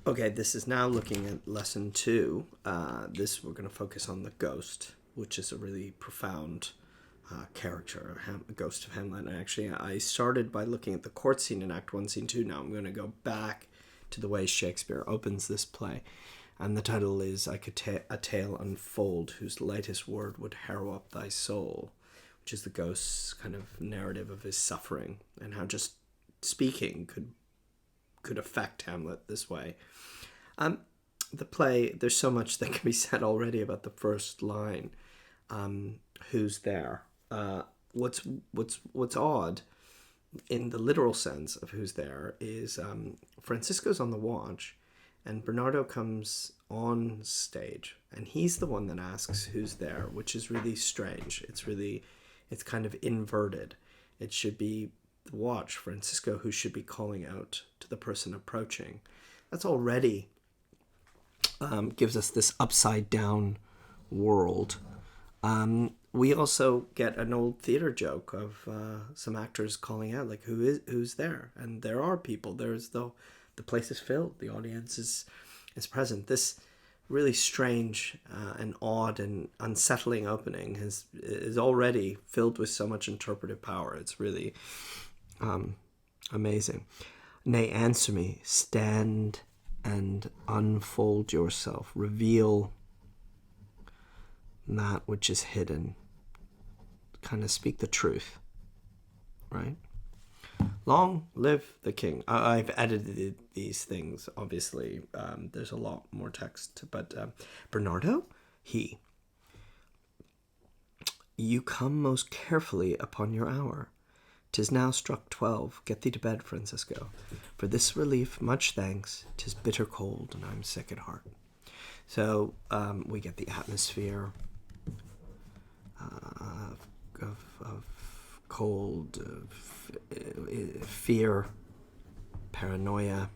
Okay, this is now looking at lesson 2. This we're going to focus on the ghost, which is a really profound character, ghost of Hamlet. And actually, I started by looking at the court scene in Act 1, Scene 2. Now I'm going to go back to the way Shakespeare opens this play. And the title is "I could a tale unfold, whose lightest word would harrow up thy soul," which is the ghost's kind of narrative of his suffering and how just speaking could affect Hamlet this way. The play, there's so much that can be said already about the first line. Who's there? What's odd in the literal sense of who's there is Francisco's on the watch, and Bernardo comes on stage, and he's the one that asks who's there, which is really strange. It's kind of inverted. It should be the watch, Francisco, who should be calling out to the person approaching. That's already gives us this upside down world. We also get an old theater joke of some actors calling out, like, who's there? And there are people. There's the place is filled. The audience is present. This really strange and odd and unsettling opening is already filled with so much interpretive power. It's really amazing. Nay, answer me. Stand and unfold yourself. Reveal that which is hidden. Kind of speak the truth, right? Long live the king. I've edited these things, obviously. There's a lot more text, but Bernardo, you come most carefully upon your hour. 'Tis now struck 12. Get thee to bed, Francisco. For this relief, much thanks. 'Tis bitter cold, and I'm sick at heart. So we get the atmosphere of cold, fear, paranoia,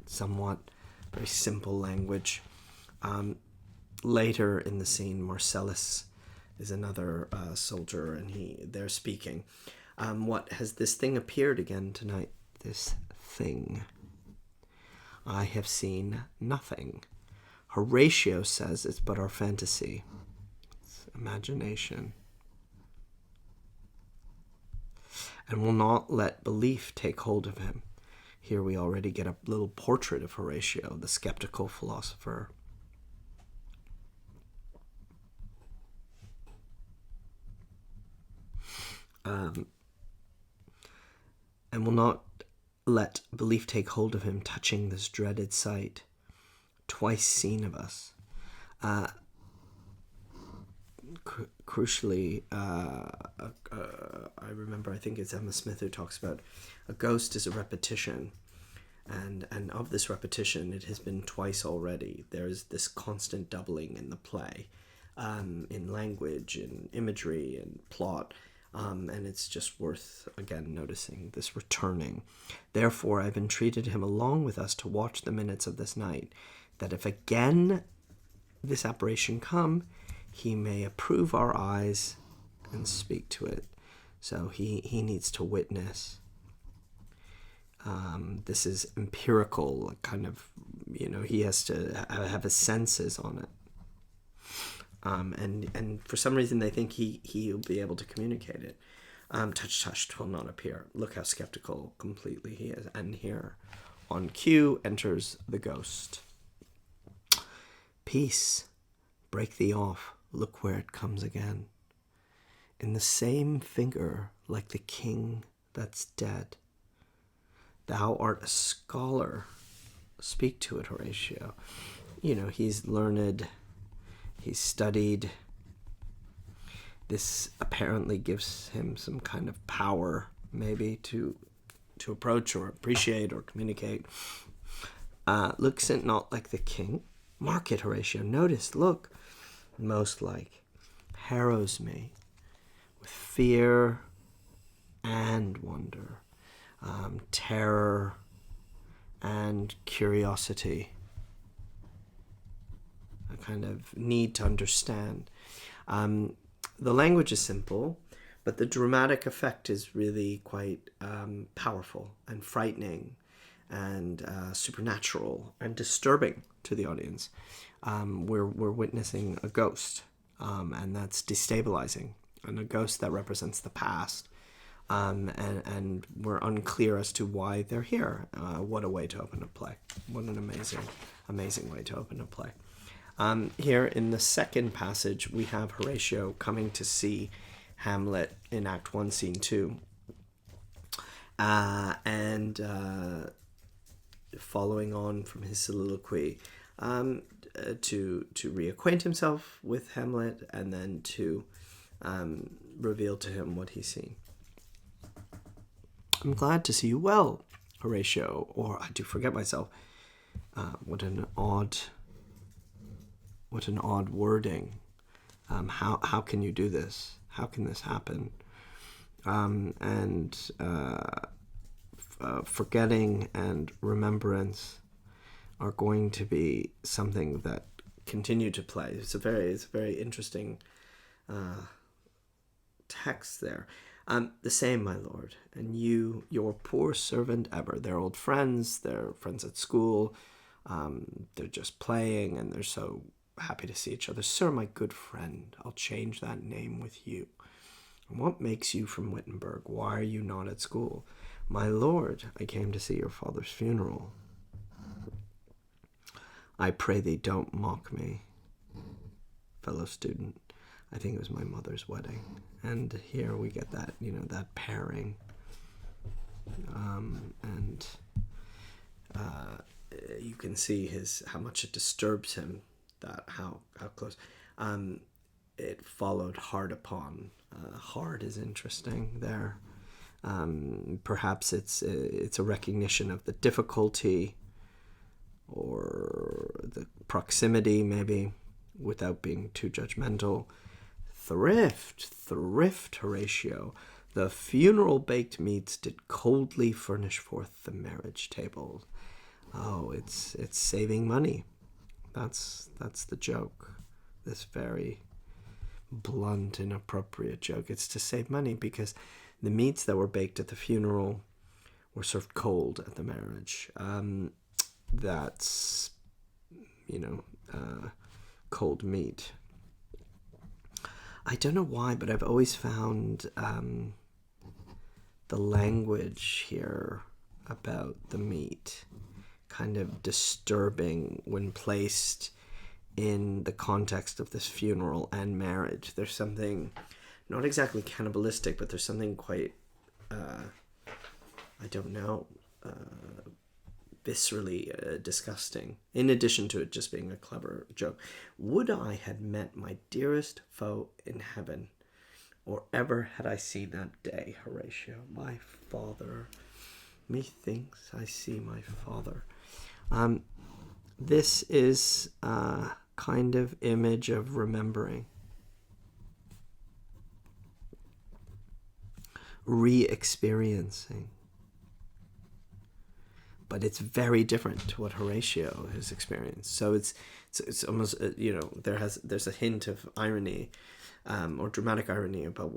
somewhat very simple language. Later in the scene, Marcellus is another soldier, and they're speaking. What has this thing appeared again tonight? This thing. I have seen nothing. Horatio says it's but our fantasy. It's imagination. And will not let belief take hold of him. Here we already get a little portrait of Horatio, the skeptical philosopher. And will not let belief take hold of him, touching this dreaded sight, twice seen of us. Crucially, I remember, I think it's Emma Smith who talks about a ghost is a repetition, and of this repetition, it has been twice already. There's this constant doubling in the play, in language, in imagery, and plot. And it's just worth, again, noticing this returning. Therefore, I've entreated him along with us to watch the minutes of this night, that if again this apparition come, he may approve our eyes and speak to it. So he needs to witness. This is empirical, kind of, he has to have his senses on it. And for some reason they think he'll be able to communicate it. Touch, 'twill not appear. Look how skeptical completely he is. And here, on cue, enters the ghost. Peace, break thee off. Look where it comes again. In the same finger, like the king that's dead. Thou art a scholar. Speak to it, Horatio. He's learned. He's studied. This apparently gives him some kind of power, maybe, to approach or appreciate or communicate. Looks it not like the king? Mark it, Horatio. Notice, look. Most like. Harrows me with fear and wonder, terror and curiosity. A kind of need to understand. The language is simple, but the dramatic effect is really quite powerful and frightening and supernatural and disturbing to the audience. We're witnessing a ghost, and that's destabilizing, and a ghost that represents the past. And we're unclear as to why they're here. What a way to open a play. What an amazing way to open a play. Here in the second passage, we have Horatio coming to see Hamlet in Act 1, Scene 2. And following on from his soliloquy, to reacquaint himself with Hamlet, and then to reveal to him what he's seen. I'm glad to see you well, Horatio. Or I do forget myself. What an odd wording. How can you do this? How can this happen? Forgetting and remembrance are going to be something that continue to play. It's a very interesting text there. The same, my lord, and you, your poor servant ever. They're old friends. They're friends at school. They're just playing, and they're so happy to see each other. Sir, my good friend, I'll change that name with you. And what makes you from Wittenberg? Why are you not at school? My lord, I came to see your father's funeral. I pray thee don't mock me, fellow student. I think it was my mother's wedding. And here we get that, that pairing. You can see how much it disturbs him, that how close. It followed hard upon. Hard is interesting there. Perhaps it's a recognition of the difficulty or the proximity, maybe, without being too judgmental. Thrift, Horatio. The funeral baked meats did coldly furnish forth the marriage table. Oh, it's saving money. That's the joke. This very blunt, inappropriate joke. It's to save money because the meats that were baked at the funeral were served cold at the marriage. That's, cold meat. I don't know why, but I've always found the language here about the meat kind of disturbing when placed in the context of this funeral and marriage. There's something not exactly cannibalistic, but there's something quite, viscerally disgusting, in addition to it just being a clever joke. Would I had met my dearest foe in heaven, or ever had I seen that day, Horatio, my father. Methinks I see my father. This is a kind of image of remembering. Re-experiencing. But it's very different to what Horatio has experienced. So it's almost, there's a hint of irony, or dramatic irony about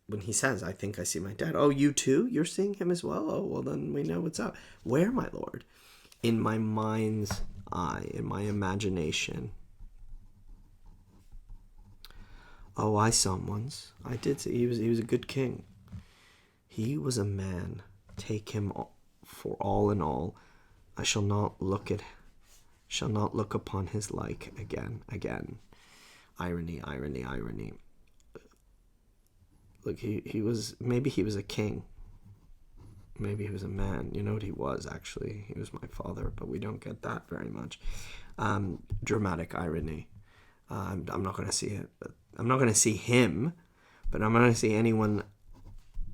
when he says, I think I see my dad. Oh, you too? You're seeing him as well? Oh, well, then we know what's up. Where, my lord? In my mind's eye, in my imagination. Oh, I saw him once. I did see. He was a good king. He was a man. Take him for all in all. I shall not look upon his like again. Irony. Look, he was a king. Maybe he was a man. You know what he was, actually? He was my father, but we don't get that very much. Dramatic irony. I'm not going to see it. But I'm not going to see him, but I'm going to see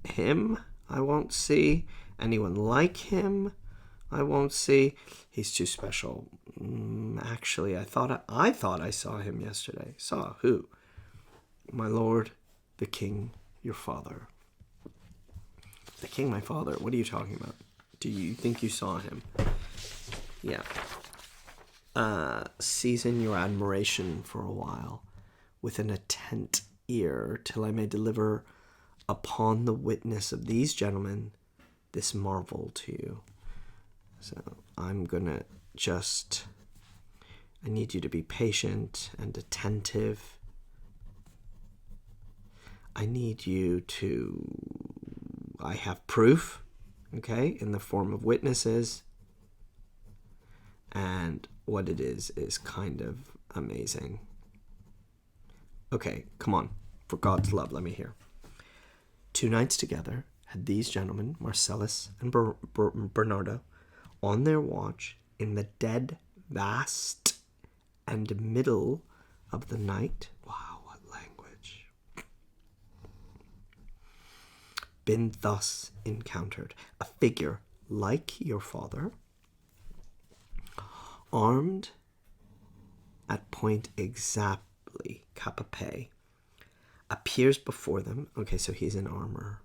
him. I won't see anyone like him. I won't see. He's too special. Actually, I thought I saw him yesterday. Saw who? My lord, the king, your father. The king, my father. What are you talking about? Do you think you saw him? Yeah. Season your admiration for a while with an attent ear till I may deliver upon the witness of these gentlemen this marvel to you. So I'm gonna I need you to be patient and attentive. I need you I have proof, okay, in the form of witnesses. And what it is kind of amazing. Okay, come on. For God's love, let me hear. 2 nights together had these gentlemen, Marcellus and Bernardo, on their watch in the dead vast and middle of the night. Wow, what language. Been thus encountered a figure like your father, armed at point exactly, capape, appears before them. Okay, so he's in armor.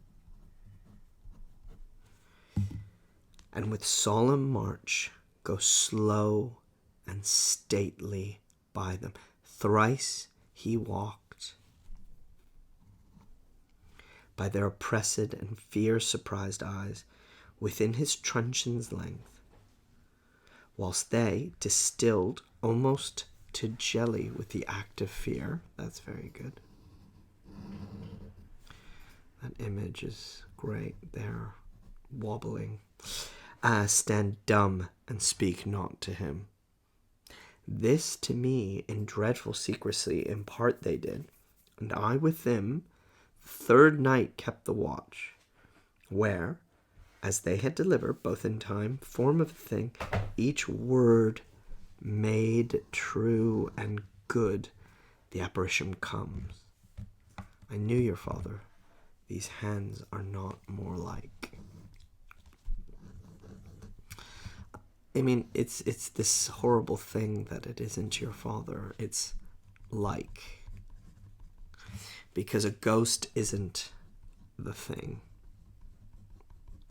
And with solemn march goes slow and stately by them. Thrice he walked by their oppressed and fear-surprised eyes within his truncheon's length, whilst they, distilled almost to jelly with the act of fear. That's very good. That image is great. They're wobbling. Stand dumb and speak not to him. This to me in dreadful secrecy in part they did, and I with them third night kept the watch, where, as they had delivered, both in time, form of the thing, each word made true and good, the apparition comes. I knew your father. These hands are not more like. I mean, it's this horrible thing that it isn't your father. It's like. Because a ghost isn't the thing.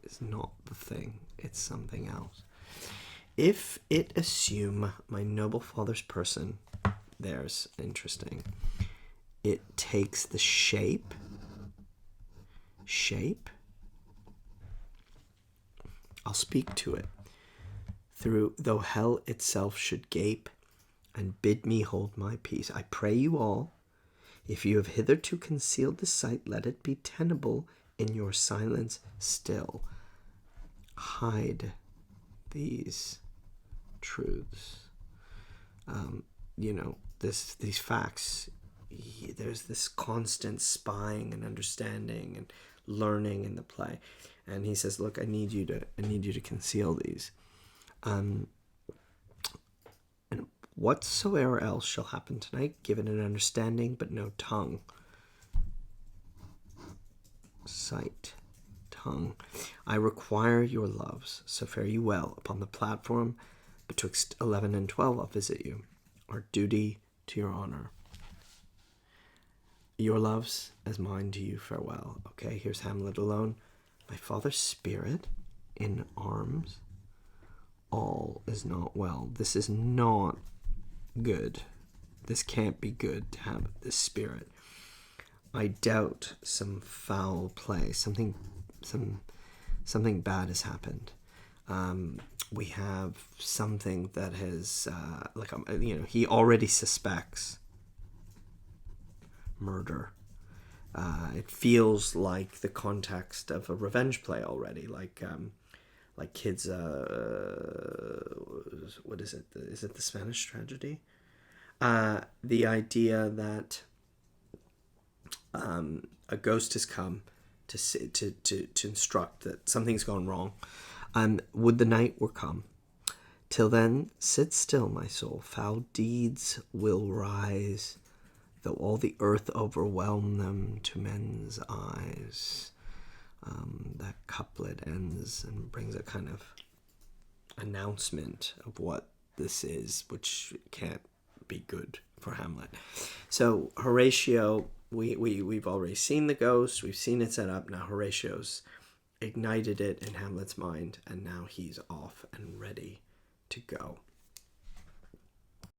It's not the thing. It's something else. If it assume my noble father's person, there's interesting. It takes the shape. I'll speak to it. Though hell itself should gape and bid me hold my peace. I pray you all, if you have hitherto concealed the sight, let it be tenable in your silence still. Hide these truths. These facts. There's this constant spying and understanding and learning in the play, and he says, "Look, I need you to conceal these." And whatsoever else shall happen tonight, give it an understanding, but no tongue. Sight, tongue. I require your loves, so fare you well. Upon the platform betwixt 11 and 12 I'll visit you. Our duty to your honor. Your loves as mine to you, farewell. Okay, here's Hamlet alone. My father's spirit in arms. All is not well. This is not good. This can't be good to have this spirit. I doubt some foul play. Something bad has happened. We have something that has, he already suspects murder. It feels like the context of a revenge play already, like kids. What is it? Is it the Spanish tragedy? The idea that a ghost has come to instruct that something's gone wrong. Would the night were come. Till then, sit still, my soul. Foul deeds will rise, though all the earth overwhelm them to men's eyes. That couplet ends and brings a kind of announcement of what this is, which can't be good for Hamlet. So Horatio, we've already seen the ghost, we've seen it set up. Now Horatio's ignited it in Hamlet's mind, and now he's off and ready to go.